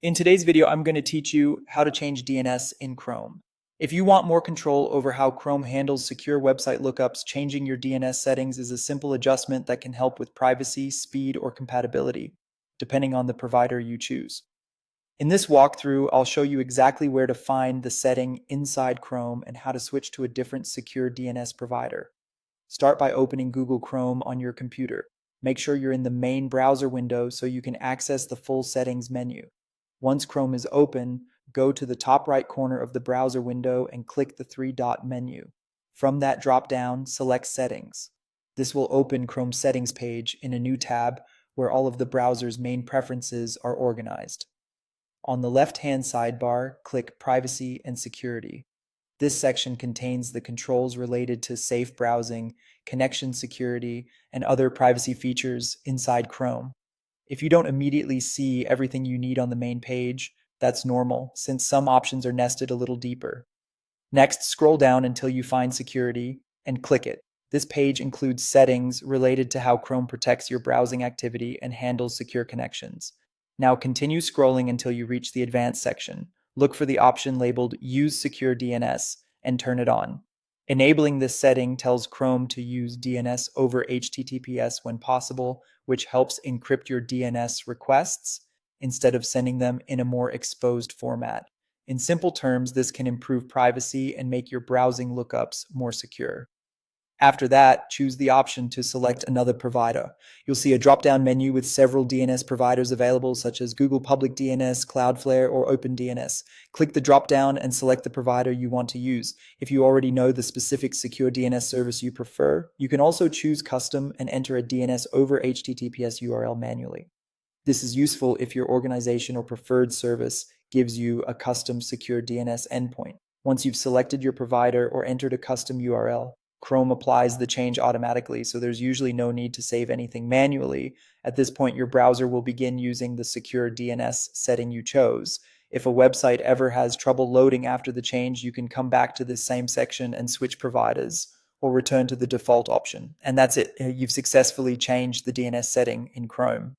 In today's video, I'm going to teach you how to change DNS in Chrome. If you want more control over how Chrome handles secure website lookups, changing your DNS settings is a simple adjustment that can help with privacy, speed, or compatibility, depending on the provider you choose. In this walkthrough, I'll show you exactly where to find the setting inside Chrome and how to switch to a different secure DNS provider. Start by opening Google Chrome on your computer. Make sure you're in the main browser window so you can access the full settings menu. Once Chrome is open, go to the top right corner of the browser window and click the three-dot menu. From that drop-down, select Settings. This will open Chrome's settings page in a new tab where all of the browser's main preferences are organized. On the left-hand sidebar, click Privacy and Security. This section contains the controls related to safe browsing, connection security, and other privacy features inside Chrome. If you don't immediately see everything you need on the main page, that's normal, since some options are nested a little deeper. Next, scroll down until you find Security and click it. This page includes settings related to how Chrome protects your browsing activity and handles secure connections. Now continue scrolling until you reach the Advanced section. Look for the option labeled Use Secure DNS and turn it on. Enabling this setting tells Chrome to use DNS over HTTPS when possible, which helps encrypt your DNS requests instead of sending them in a more exposed format. In simple terms, this can improve privacy and make your browsing lookups more secure. After that, choose the option to select another provider. You'll see a drop-down menu with several DNS providers available, such as Google Public DNS, Cloudflare, or OpenDNS. Click the drop-down and select the provider you want to use. If you already know the specific secure DNS service you prefer, you can also choose custom and enter a DNS over HTTPS URL manually. This is useful if your organization or preferred service gives you a custom secure DNS endpoint. Once you've selected your provider or entered a custom URL, Chrome applies the change automatically, so there's usually no need to save anything manually. At this point, your browser will begin using the secure DNS setting you chose. If a website ever has trouble loading after the change, you can come back to this same section and switch providers or return to the default option. And that's it. You've successfully changed the DNS setting in Chrome.